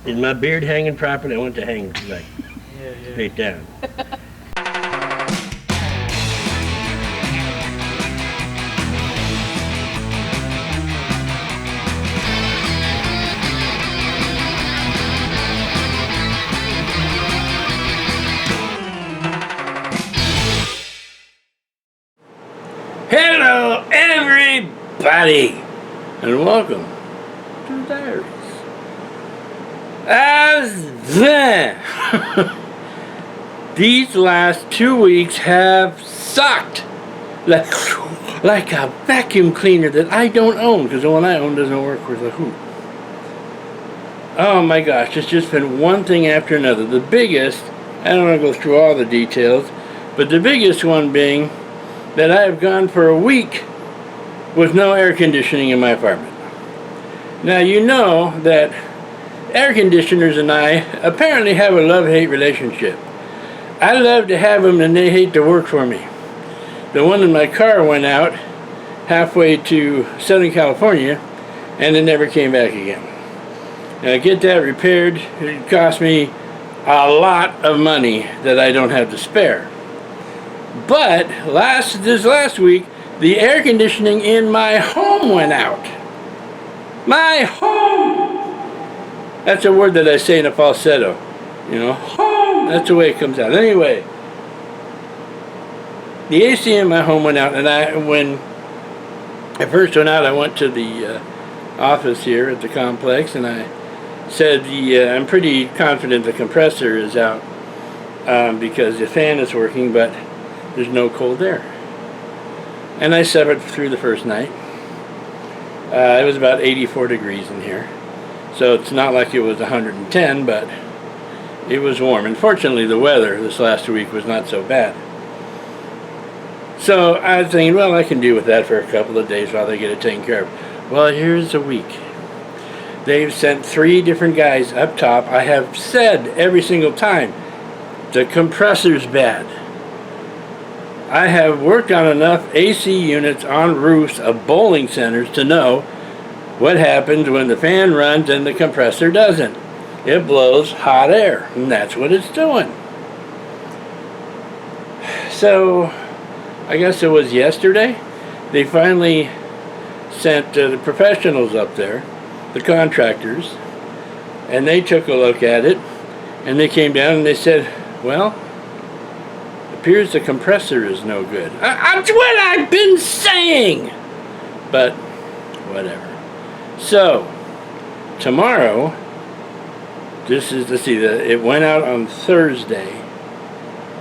Is my beard hanging properly? I want to hang like straight down. Hello, everybody, and welcome to Diaries. As then, these last 2 weeks have sucked like a vacuum cleaner that I don't own, because the one I own doesn't work worth a hoot. Oh my gosh, it's just been one thing after another. The biggest, I don't want to go through all the details, but the biggest one being that I have gone for a week with no air conditioning in my apartment. Now you know that air conditioners and I apparently have a love-hate relationship. I love to have them and they hate to work for me. The one in my car went out halfway to Southern California and it never came back again. Now to get that repaired, it cost me a lot of money that I don't have to spare. But this last week, the air conditioning in my home went out. My home! That's a word that I say in a falsetto. You know, home! That's the way it comes out. Anyway, the AC in my home went out, and when I first went out, I went to the office here at the complex, and I said, I'm pretty confident the compressor is out because the fan is working, but there's no cold air. And I suffered through the first night. It was about 84 degrees in here. So it's not like it was 110, but it was warm. And fortunately, the weather this last week was not so bad. So I was thinking, well, I can deal with that for a couple of days while they get it taken care of. Well, here's a week. They've sent 3 different guys up top. I have said every single time, the compressor's bad. I have worked on enough AC units on roofs of bowling centers to know what happens when the fan runs and the compressor doesn't. It blows hot air, and that's what it's doing. So, I guess it was yesterday, they finally sent the professionals up there, the contractors, and they took a look at it, and they came down and they said, well, appears the compressor is no good. That's what I've been saying! But, whatever. So, tomorrow, it went out on Thursday,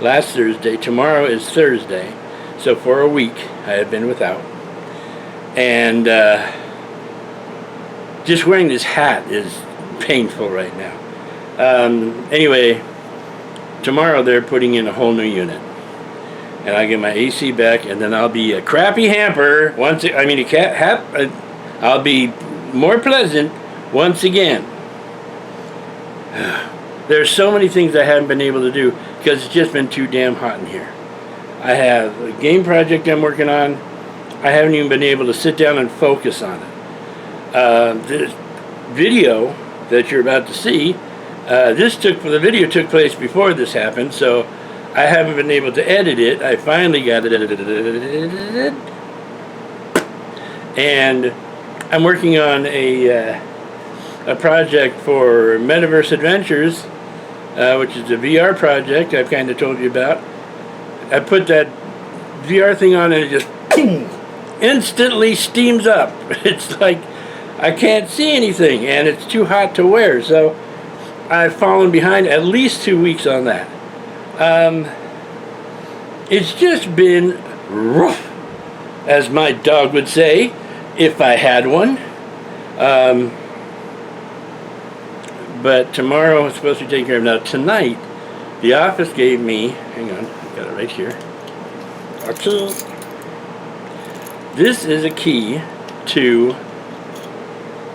last Thursday. Tomorrow is Thursday. So for a week, I have been without. And just wearing this hat is painful right now. Anyway, tomorrow they're putting in a whole new unit. And I get my AC back, and then I'll be a crappy hamper I'll be more pleasant once again. There's so many things I haven't been able to do because it's just been too damn hot in here. I have a game project I'm working on. I haven't even been able to sit down and focus on it. This video that you're about to see, the video took place before this happened, so I haven't been able to edit it. I finally got it edited. And I'm working on a project for Metaverse Adventures, which is a VR project I've kind of told you about. I put that VR thing on and it just boom, instantly steams up. It's like I can't see anything and it's too hot to wear. So I've fallen behind at least 2 weeks on that. It's just been rough, as my dog would say, if I had one. But tomorrow it's supposed to be taken care of. Now tonight, the office gave me, hang on, I've got it right here. This is a key to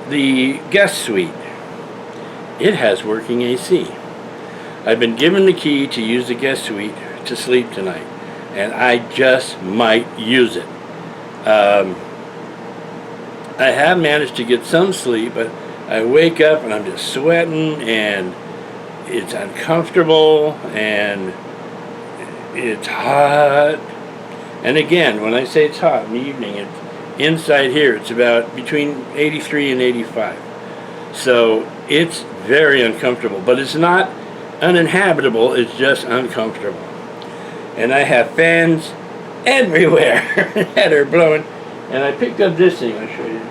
the guest suite. It has working AC. I've been given the key to use the guest suite to sleep tonight, and I just might use it. I have managed to get some sleep, but I wake up and I'm just sweating and it's uncomfortable and it's hot. And again, when I say it's hot in the evening, it's inside here it's about between 83 and 85. So it's very uncomfortable, but it's not uninhabitable, it's just uncomfortable. And I have fans everywhere that are blowing. And I picked up this thing, I'll show you.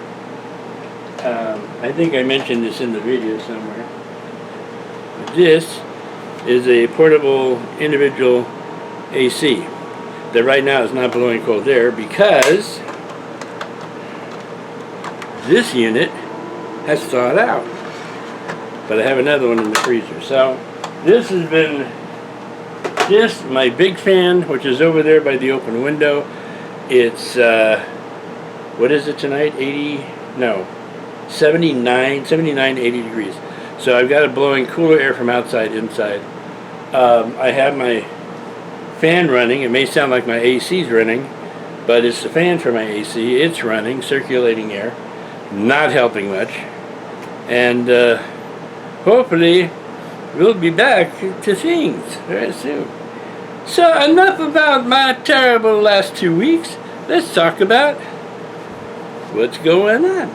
I think I mentioned this in the video somewhere. This is a portable individual AC that right now is not blowing cold air because this unit has thawed out. But I have another one in the freezer. So this has been this, my big fan, which is over there by the open window. It's, what is it tonight? 80, no, 79, 80 degrees. So I've got it blowing cooler air from outside inside. I have my fan running. It may sound like my AC is running, but it's the fan for my AC. It's running, circulating air, not helping much. And hopefully we'll be back to things very soon. So enough about my terrible last 2 weeks. Let's talk about what's going on.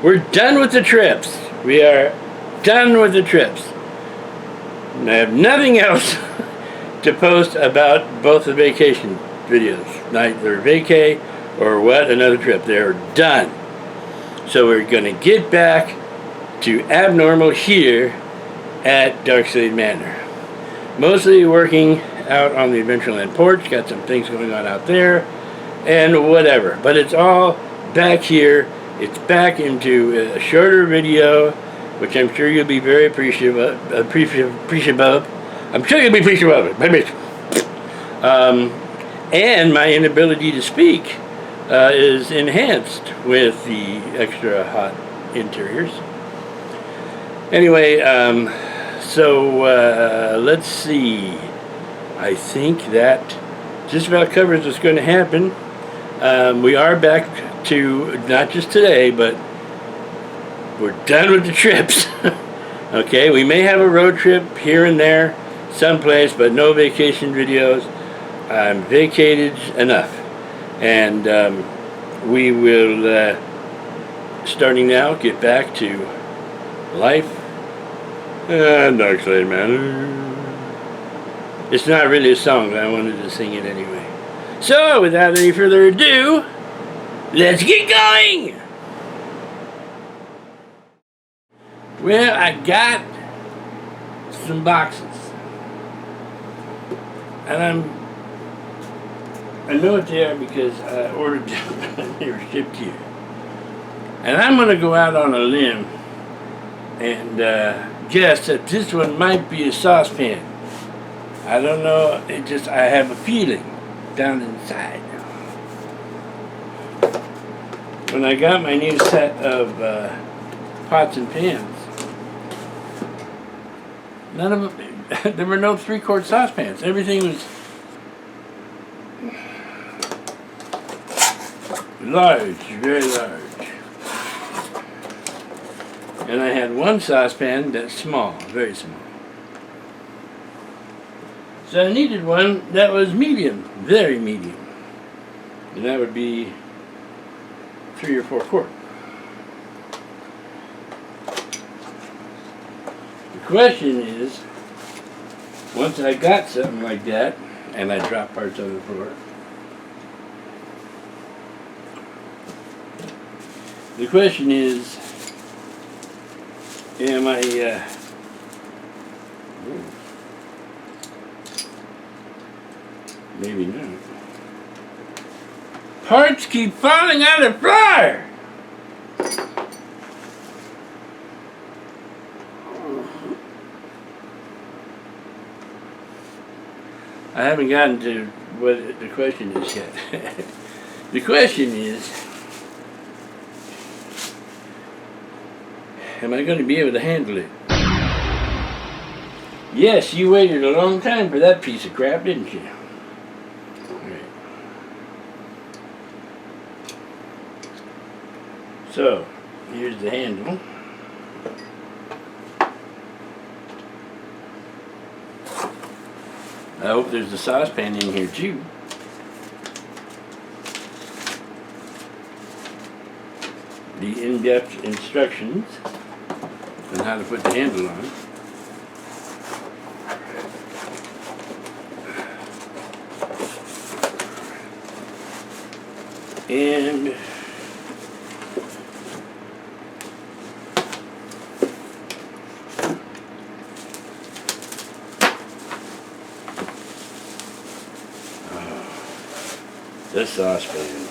We're done with the trips. We are done with the trips. And I have nothing else to post about both the vacation videos. Neither vacay or what, another trip. They're done. So we're going to get back to abnormal here at Darkslade Manor. Mostly working out on the Adventureland porch. Got some things going on out there and whatever. But it's all back here. It's back into a shorter video, which I'm sure you'll be very appreciative of. I'm sure you'll be appreciative of it. And my inability to speak is enhanced with the extra hot interiors. Anyway, so let's see. I think that just about covers what's going to happen. We are back to, not just today, but we're done with the trips. Okay, we may have a road trip here and there, someplace, but no vacation videos. I'm vacated enough. And we will, starting now, get back to life. Darkslade Manor. It's not really a song, but I wanted to sing it anyway. So, without any further ado, let's get going! Well, I got some boxes. And I know what they are because I ordered them and they were shipped here. And I'm going to go out on a limb and guess that this one might be a saucepan. I don't know, I have a feeling down inside. When I got my new set of pots and pans, none of them, there were no 3-quart saucepans. Everything was large, very large. And I had one saucepan that's small, very small. So I needed one that was medium, very medium. And that would be 3 or 4 quart. The question is, once I got something like that, and I dropped parts on the floor, the question is, am I, maybe not. Parts keep falling out of the floor! I haven't gotten to what the question is yet. The question is, am I going to be able to handle it? Yes, you waited a long time for that piece of crap, didn't you? Right. So, here's the handle. I hope there's a saucepan in here too. The in-depth instructions on how to put the handle on. And this saucepan,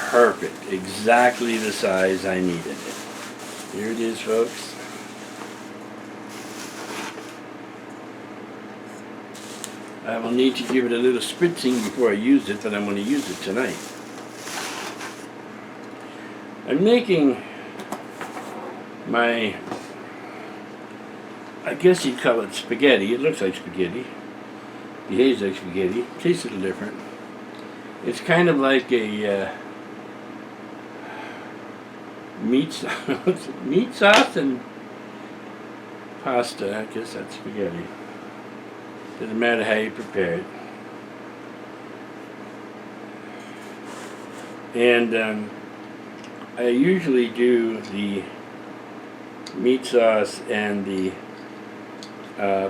perfect, exactly the size I needed. Here it is, folks. I will need to give it a little spritzing before I use it, but I'm going to use it tonight. I'm making my, I guess you'd call it spaghetti. It looks like spaghetti. Behaves like spaghetti. Tastes a little different. It's kind of like a meat sauce and pasta. I guess that's spaghetti. Doesn't matter how you prepare it. And I usually do the meat sauce and the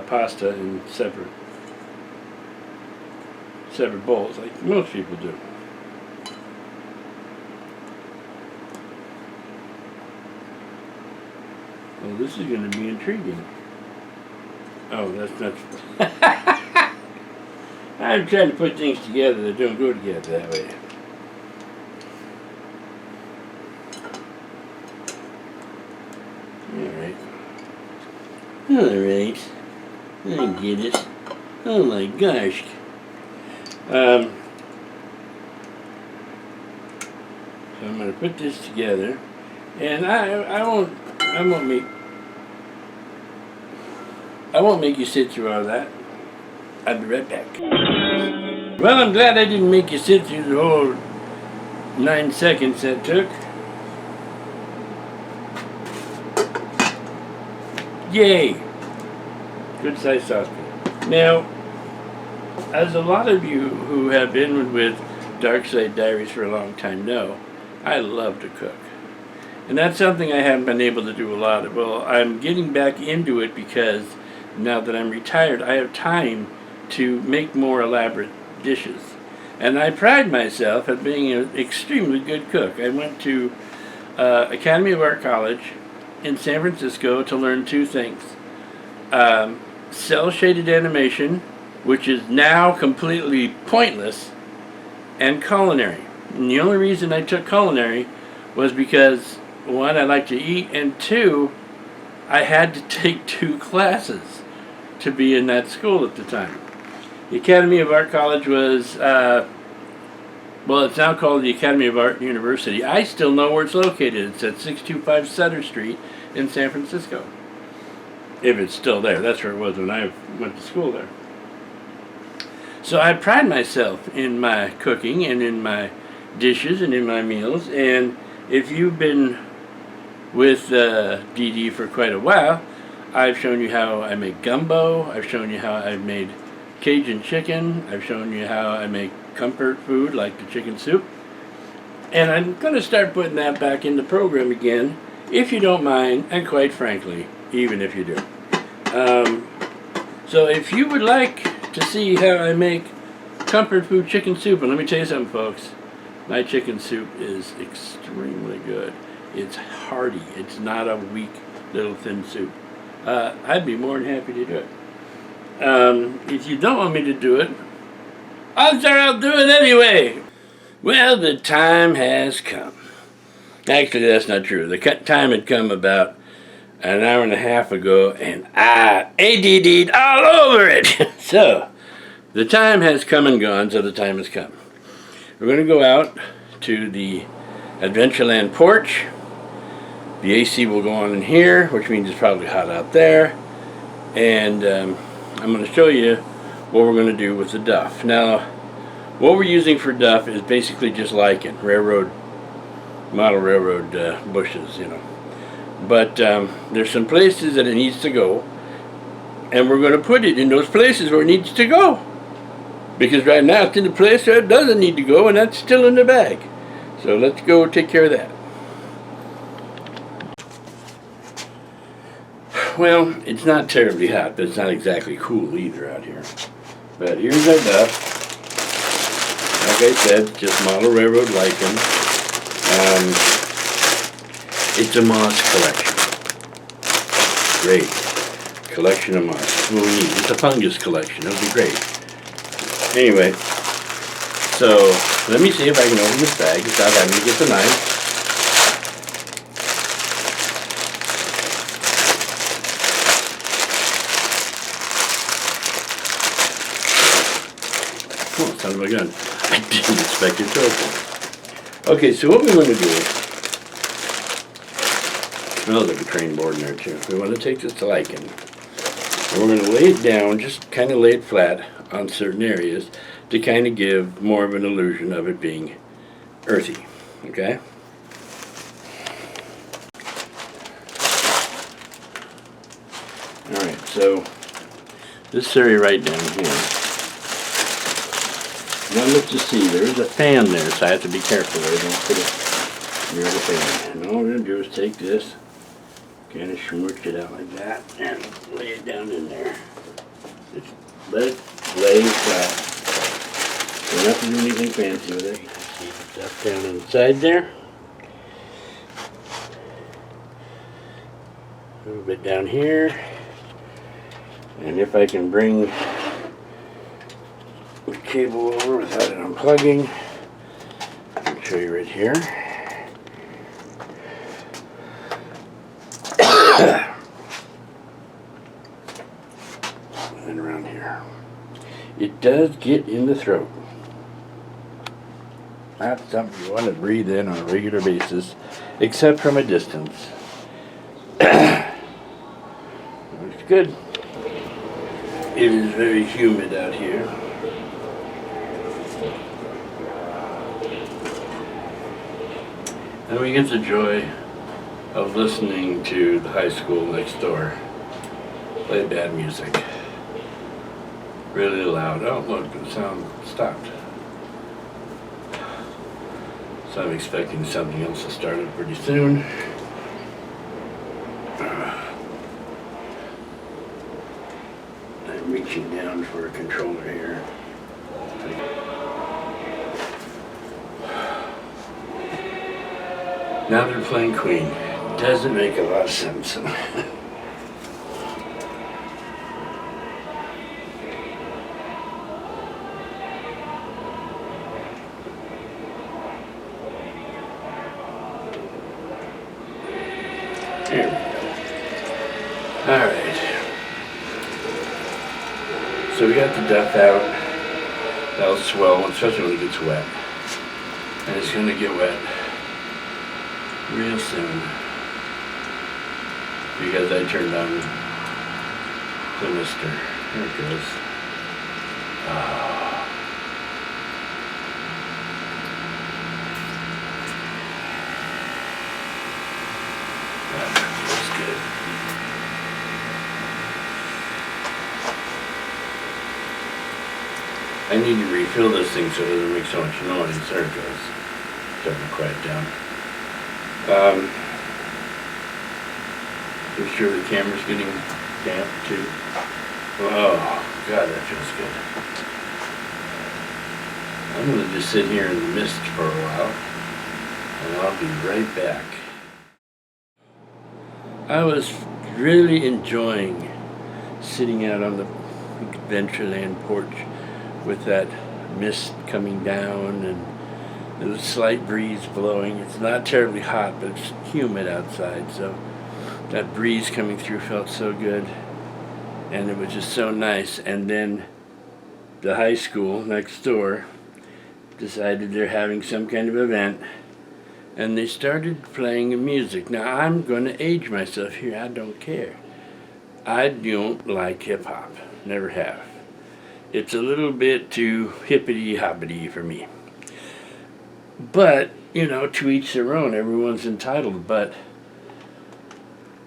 pasta in separate bowls, like most people do. Well, this is going to be intriguing. Oh, that's not. I'm trying to put things together that don't go together that way. Alright. I get it. Oh my gosh. So I'm going to put this together, and I won't make you sit through all that. I'll be right back. Well, I'm glad I didn't make you sit through the whole 9 seconds that took. Yay! Good size saucepan. Now, as a lot of you who have been with Darkslade Diaries for a long time know, I love to cook. And that's something I haven't been able to do a lot of. Well, I'm getting back into it because now that I'm retired, I have time to make more elaborate dishes. And I pride myself at being an extremely good cook. I went to Academy of Art College in San Francisco to learn two things. Cel-shaded animation, which is now completely pointless, and culinary. And the only reason I took culinary was because, one, I like to eat, and two, I had to take 2 classes to be in that school at the time. The Academy of Art College was, well, it's now called the Academy of Art University. I still know where it's located. It's at 625 Sutter Street in San Francisco. If it's still there. That's where it was when I went to school there. So I pride myself in my cooking and in my dishes and in my meals. And if you've been with DD for quite a while, I've shown you how I make gumbo. I've shown you how I've made Cajun chicken. I've shown you how I make comfort food like the chicken soup. And I'm going to start putting that back in the program again, if you don't mind, and quite frankly, even if you do. So if you would like to see how I make comfort food chicken soup, and let me tell you something, folks, my chicken soup is extremely good. It's hearty. It's not a weak little thin soup. I'd be more than happy to do it. If you don't want me to do it, I'll do it anyway. Well, the time has come. Actually, that's not true. The time had come about an hour and a half ago, and I ADD'd all over it. So, the time has come and gone, so the time has come. We're going to go out to the Adventureland porch. The AC will go on in here, which means it's probably hot out there. And I'm going to show you what we're going to do with the duff. Now, what we're using for duff is basically just lichen, model railroad bushes, you know. But there's some places that it needs to go. And we're going to put it in those places where it needs to go. Because right now it's in the place where it doesn't need to go, and that's still in the bag. So let's go take care of that. Well, it's not terribly hot, but it's not exactly cool either out here. But here's our duff. Like I said, just model railroad lichen. It's a moss collection. Great collection of moss. We'll need. It's a fungus collection. It'll be great. Anyway, so let me see if I can open this bag without having to get the knife. Oh, son of a gun. I didn't expect it to open. Okay, so what we want to do, smells like a train board in there too. We want to take this lichen, and we're going to lay it down, just kind of lay it flat on certain areas to kind of give more of an illusion of it being earthy. Okay? Alright, so this area right down here. Now let's just see, there is a fan there, so I have to be careful there. Don't put it near the fan. And all we're going to do is take this, kind of smooch it out like that, and lay it down in there. Just let it lay flat. Don't have to do anything fancy with it. See the stuff down inside there. A little bit down here. And if I can bring the cable over without it unplugging, I'll show you right here. And around here. It does get in the throat. Not something you want to breathe in on a regular basis, except from a distance. Looks good. It is very humid out here. And we get the joy of listening to the high school next door play bad music. Really loud. Oh, look, the sound stopped. So I'm expecting something else to start up pretty soon. I'm reaching down for a controller here. Now they're playing Queen. Doesn't make a lot of sense. There we go. Alright. So we got the duff out. That'll swell, especially when it gets wet. And it's going to get wet real soon. Because I turned on the mister. There it goes. Oh. I need to refill this thing so it doesn't make so much noise. There it goes. Starting to quiet down. I'm sure the camera's getting damp too. Oh, God, that feels good. I'm going to just sit here in the mist for a while, and I'll be right back. I was really enjoying sitting out on the Adventureland porch with that mist coming down and the slight breeze blowing. It's not terribly hot, but it's humid outside, so that breeze coming through felt so good, and it was just so nice. And then the high school next door decided they're having some kind of event, and they started playing the music. Now, I'm going to age myself here. I don't care. I don't like hip-hop. Never have. It's a little bit too hippity-hoppity for me. But, you know, to each their own. Everyone's entitled. But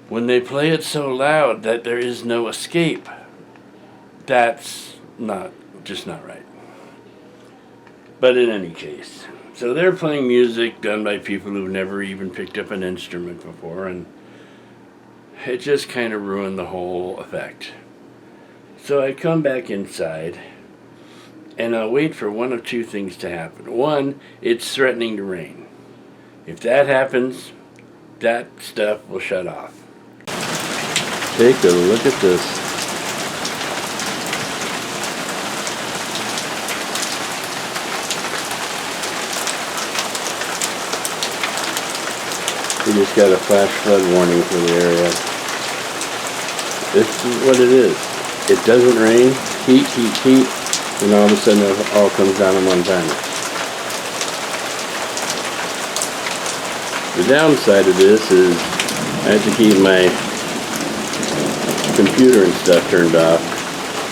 when they play it so loud that there is no escape, that's just not right. But in any case, so they're playing music done by people who've never even picked up an instrument before, and it just kind of ruined the whole effect. So I come back inside, and I'll wait for one of two things to happen. One, it's threatening to rain. If that happens, that stuff will shut off. Take a look at this. We just got a flash flood warning for the area. This is what it is. It doesn't rain, heat, and all of a sudden it all comes down at one time. The downside of this is I have to keep my computer and stuff turned off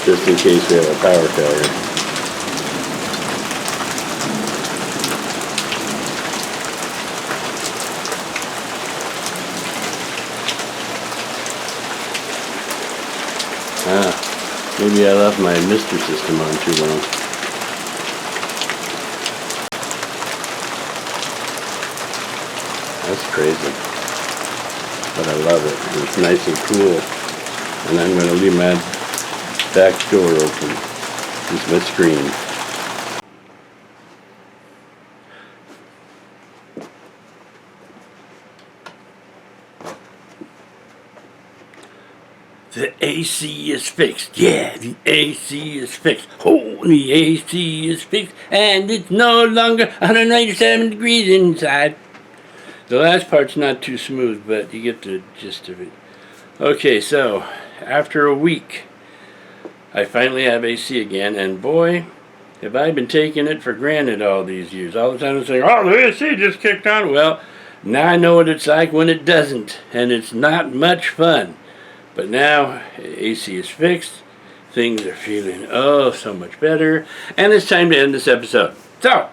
just in case we have a power failure. Maybe I left my Mr. system on too long. That's crazy. But I love it. It's nice and cool. And I'm going to leave my back door open. This is my screen. The AC is fixed. Yeah, the AC is fixed. Oh, the AC is fixed. And it's no longer 197 degrees inside. The last part's not too smooth, but you get the gist of it. Okay, so after a week, I finally have AC again. And boy, have I been taking it for granted all these years. All the time I'm saying, oh, the AC just kicked on. Well, now I know what it's like when it doesn't. And it's not much fun. But now, AC is fixed, things are feeling so much better, and it's time to end this episode. So,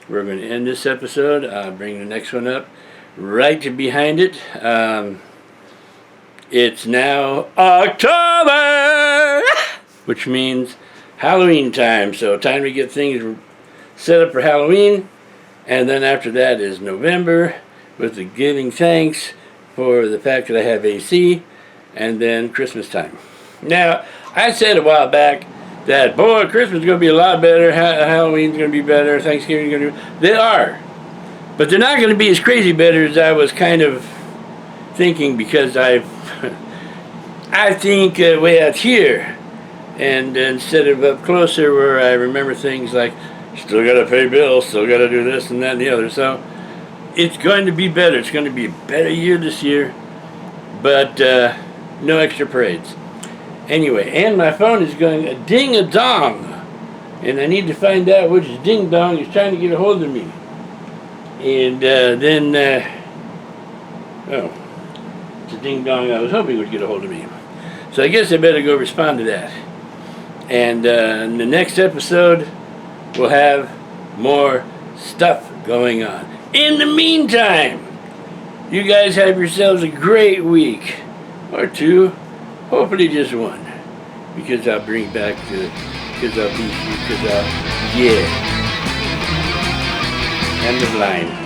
we're going to end this episode. I'll bring the next one up right behind it. It's now October, which means Halloween time. So time to get things set up for Halloween, and then after that is November with the giving thanks for the fact that I have AC, and then Christmas time. Now, I said a while back that, boy, Christmas is going to be a lot better, Halloween's going to be better, Thanksgiving's going to be... They are. But they're not going to be as crazy better as I was kind of thinking, because I think way out here, and instead of up closer where I remember things like, still got to pay bills, still got to do this and that and the other. So, it's going to be better. It's going to be a better year this year, but no extra parades. Anyway, and my phone is going a ding-a-dong, and I need to find out which ding-dong is trying to get a hold of me. And then, it's a ding-dong I was hoping would get a hold of me. So I guess I better go respond to that. And in the next episode, we'll have more stuff going on. In the meantime, you guys have yourselves a great week. Or two. Hopefully just one. Because I'll bring back yeah. End of line.